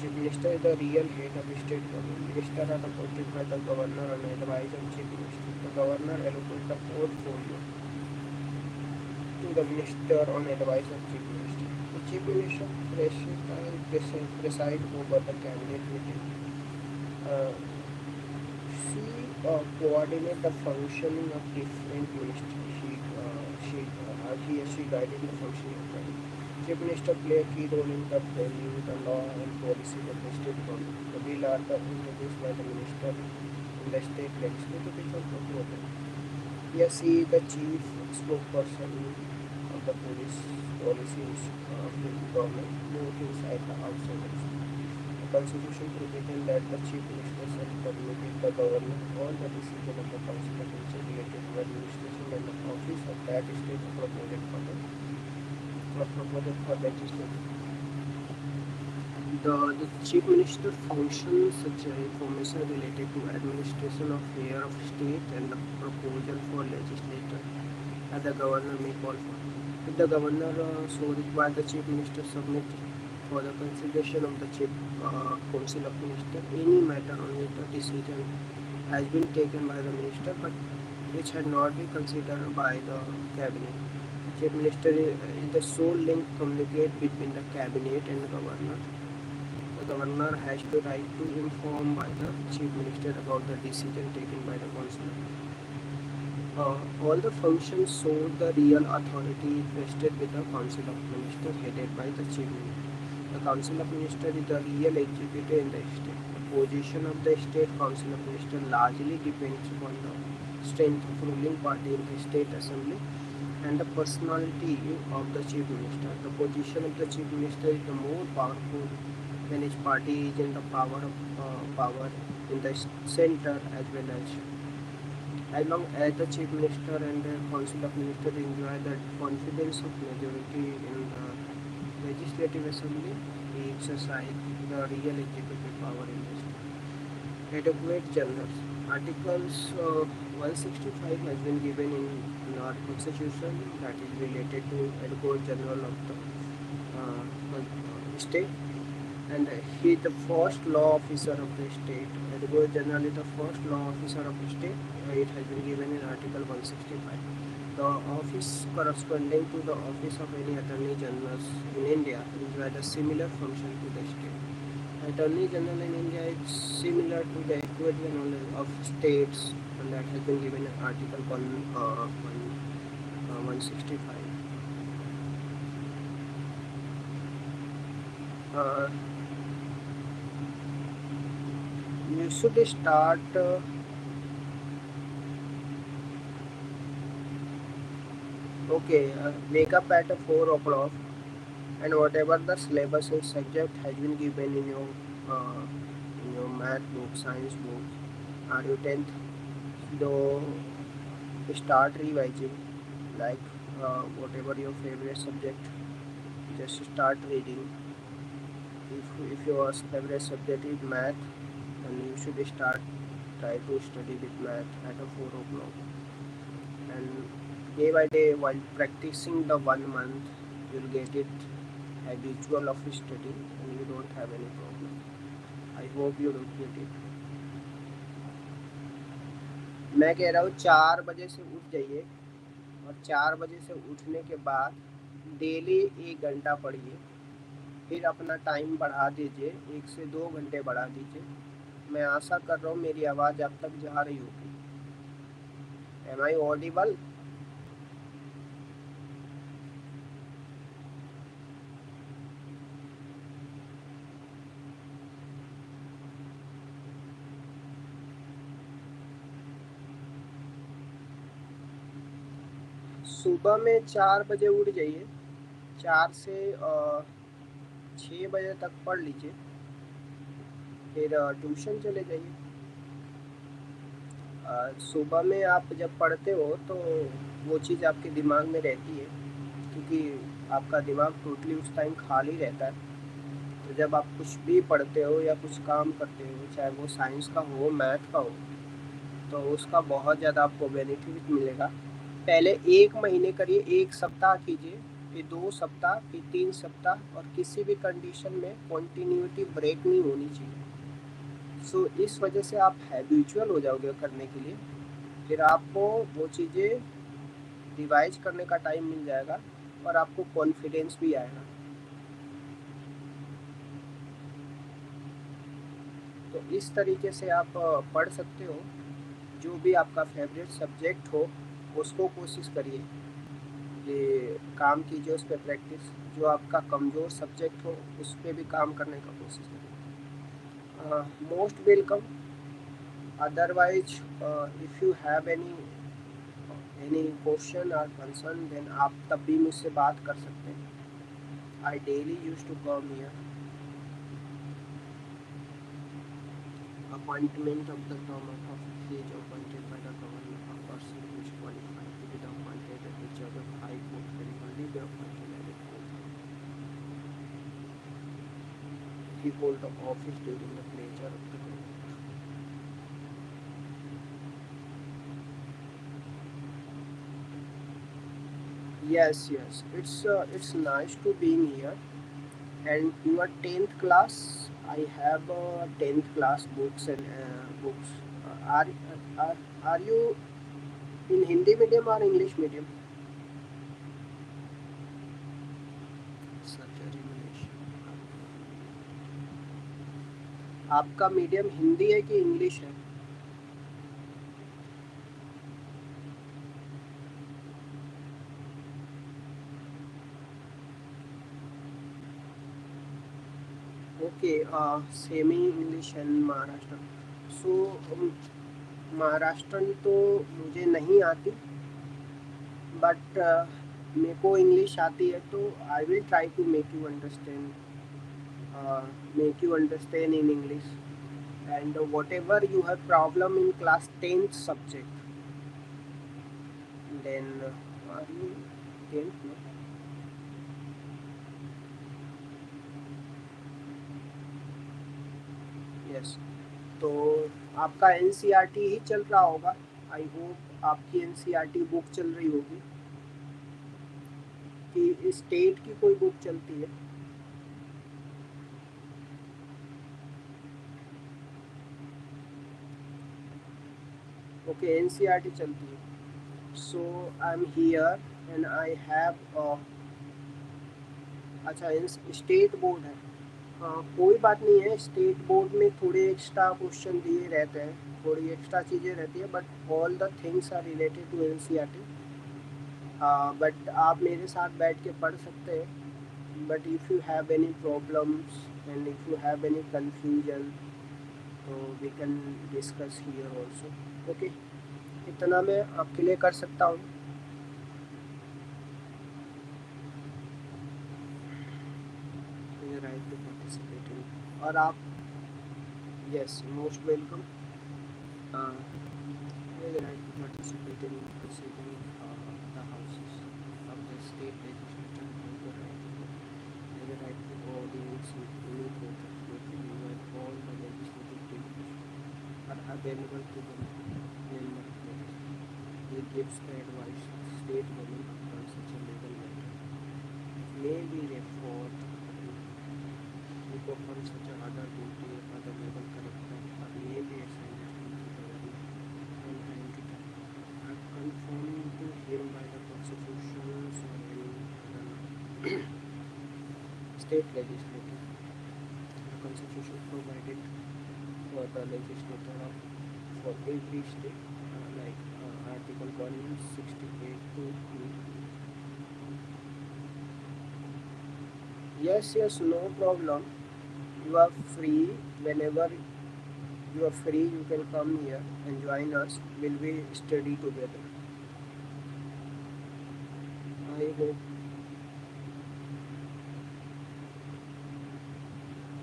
Chief minister is the real head of the state government. Ministers are appointed by the governor on advice of chief minister. The governor allocates the portfolio to the minister on advice of chief minister. The chief minister presides over the cabinet meeting. She coordinates the functioning of different ministries. He or she guided the functioning of cabinet. Chief minister play a key role in the value, the law and policy of the state government. The bill are introduced by the minister in the state legislature which are proposed. Here she is the chief spokesperson of the policies of the government, both inside and outside the state. The constitution provision that the chief minister shall communicate the governor all the decisions of the council of ministers related to administration and the office of that state proposed for legislation. The chief minister functions such information related to administration of affairs of state and the proposal for legislature that the governor may call for. If the governor so require, the chief minister submit for the consideration of the chief council of minister any matter on which the decision has been taken by the minister but which had not been considered by the cabinet. Chief minister is the sole link communicate between the cabinet and the governor. The governor has the right to inform by the chief minister about the decision taken by the council. All the functions show the real authority vested with the council of ministers headed by the chief minister. The council of ministers is the real executive in the state. The position of the state council of ministers largely depends upon the strength of ruling party in the state assembly and the personality of the chief minister. The position of the chief minister is the more powerful when his party is in the power in the center as long as the chief minister and the council of ministers enjoy the confidence of majority in the legislative assembly, he exercises the real executive power in the state. Adequate generals. Articles 165 has been given in our constitution that is related to adequate general of the state, and he is the first law officer of the state. Adequate general is the first law officer of the state. It has been given in Article 165. The office corresponding to the office of any attorney general in India enjoys a similar function to the state. Attorney General in India is similar to the Adequate General of states, and that has been given in Article 165. uh, you should start wake up at 4 o'clock, and whatever the syllabus and subject has been given in your math book, science book, are you 10th, so start revising, like whatever your favorite subject, just start reading. If your favorite subject is math, then you should try to study with math at a 4 o'clock, and day by day while practicing the 1 month, you'll get it habitual of study and you don't have any problem. I hope you don't get it. मैं कह रहा हूँ 4 बजे से उठ जाइए, और 4 बजे से उठने के बाद डेली 1 घंटा पढ़िए, फिर अपना टाइम बढ़ा दीजिए, 1 से 2 घंटे बढ़ा दीजिए। मैं आशा कर रहा हूँ मेरी आवाज़ आप तक जा रही होगी। Am I audible? सुबह में 4 बजे उठ जाइए, 4 से 6 बजे तक पढ़ लीजिए, फिर ट्यूशन चले जाइए। सुबह में आप जब पढ़ते हो तो वो चीज़ आपके दिमाग में रहती है, क्योंकि आपका दिमाग टोटली उस टाइम खाली रहता है। तो जब आप कुछ भी पढ़ते हो या कुछ काम करते हो, चाहे वो साइंस का हो, मैथ का हो, तो उसका बहुत ज़्यादा आपको बेनिफिट मिलेगा। पहले 1 महीने करिए, 1 सप्ताह कीजिए, फिर 2 सप्ताह, फिर 3 सप्ताह, और किसी भी कंडीशन में कॉन्टीन्यूटी ब्रेक नहीं होनी चाहिए। सो इस वजह से आप हैबिचुअल हो जाओगे करने के लिए, फिर आपको वो चीज़ें रिवाइज करने का टाइम मिल जाएगा और आपको कॉन्फिडेंस भी आएगा। तो इस तरीके से आप पढ़ सकते हो। जो भी आपका फेवरेट सब्जेक्ट हो उसको कोशिश करिए, ये काम कीजिए उस पर प्रैक्टिस। जो आपका कमज़ोर सब्जेक्ट हो उस पर भी काम करने का कोशिश करिए। Most welcome. Otherwise if you have any question और कंसर्न, देन आप तब भी मुझसे बात कर सकते हैं। I daily use to come here. Appointment of the term of office appointed by the government of person who is qualified to be the appointed at the judge of high court can only be appointed at a court. He hold the office during the pleasure of the court. Yes, it's nice to being here. And your 10th class, I have 10th class books and books. Are are you in Hindi medium or English medium? Such a revelation. आपका medium Hindi है कि English है? Okay, semi English and Maharashtra. So Maharashtrian तो मुझे नहीं आती, but मेरे को इंग्लिश आती है, तो I will try to make you understand in English. And whatever you have problem in class 10th subject, then are you 10th? No? Yes. तो आपका NCERT ही चल रहा होगा। आई होप आपकी NCERT बुक चल रही होगी, कि स्टेट की कोई बुक चलती है। ओके, NCERT चलती है। So I am here and I have अच्छा, स्टेट बोर्ड है। कोई बात नहीं है, स्टेट बोर्ड में थोड़े एक्स्ट्रा क्वेश्चन दिए रहते हैं, थोड़ी एक्स्ट्रा चीज़ें रहती है, but all the things are related to NCERT। But आप मेरे साथ बैठ के पढ़ सकते हैं, But if you have any problems and if you have any confusion, तो we can discuss here also. Okay, इतना मैं आपके लिए कर सकता हूँ. You right to participate in. और आप yes most welcome. You right to participate in proceeding the houses of the state legislature. You right to audience in any court. You invite all the legislative delegates are available to the member. He gives the advice state government on such a legal matter. It may be referred to perform such a other duty or other legal character or may be assigned to the government from time to time. Are conformed to him by the constitutions or any other state legislature. The constitution provided for the legislature of for every state, like Article 168 to yes, no problem. You are free whenever you are free. You can come here and join us. Will we study together? I hope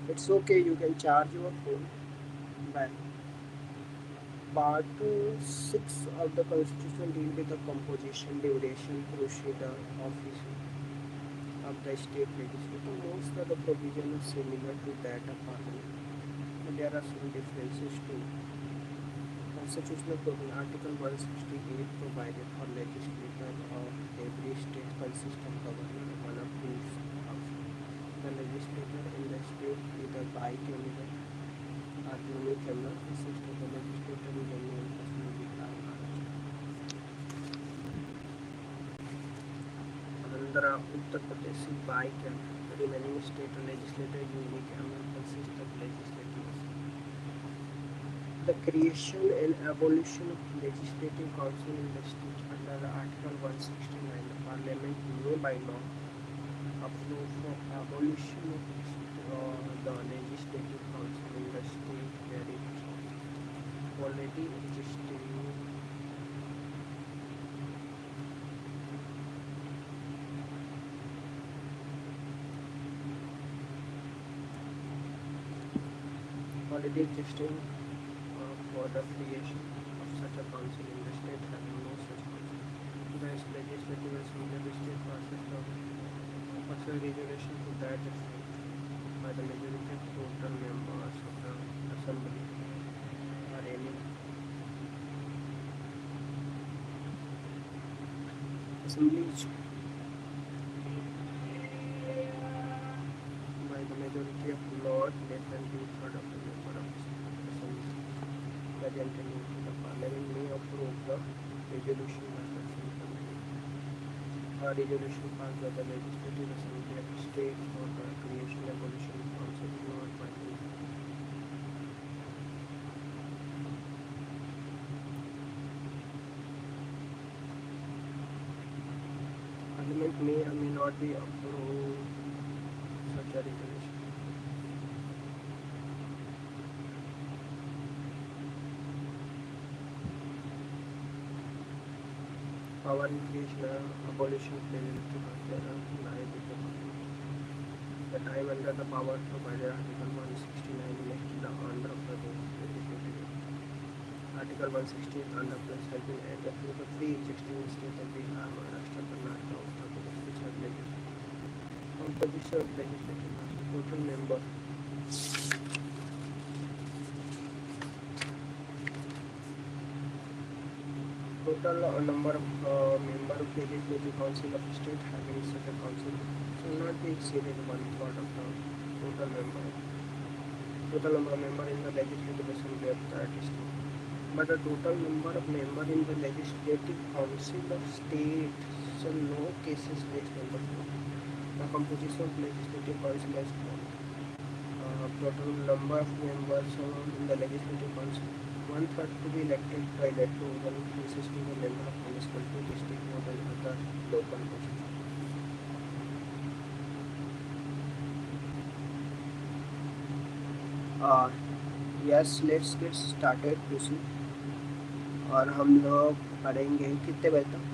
it's okay. You can charge your phone. Bye. Part 6 of the Constitution deal with the composition, duration, procedure, office of the state legislature. Most of the provisions are similar to that of Parliament, but there are some differences too. Constitutional provision Article 168 provided for legislature of every state consists of governor, one of whose house. The legislature in the state either bicameral or unicameral consists of the legislature in the main assembly Andhra, Uttar Pradesh is bicameral. The remaining state legislature unicameral consists of legislatures. The creation and abolition of legislative council in the state under the Article 169, the Parliament may by law approve for abolition of the legislative council in the state where it already existing. For the creation of such a council in the state having no such council. The legislative assembly of the state passes a resolution to that effect by the majority of total members of the assembly or any assemblies by the majority of not less than 2/3 of the member of the assembly. Present in the parliament may approve the resolution by the assembly. A resolution passed by the legislative assembly of the state for the creation and abolition of council is not binding. Parliament may or may not be approved such a resolution. Power in creation abolition the time under the power provided Article 169 elected the Andhra Pradesh legislature. Article 168 Andhra Pradesh has been added to the pre-existing state of Bihar, Maharashtra, Karnataka, Uttar Pradesh, which have legislature. Composition of legislature, total member. Total number of member of legislative council of state having such a council shall not be exceeded 1/3 of the total member. Total number of member in the legislative assembly of that state. But the total number of member in the legislative council of state shall no cases less than the following. The composition of legislative council as follows. Total number of members in the legislative council. 1/3 to be elected by electoral consisting of member of municipality, district, or other local bodies. Yes, let's get started. और हम लोग पढ़ेंगे कितने बजे तक?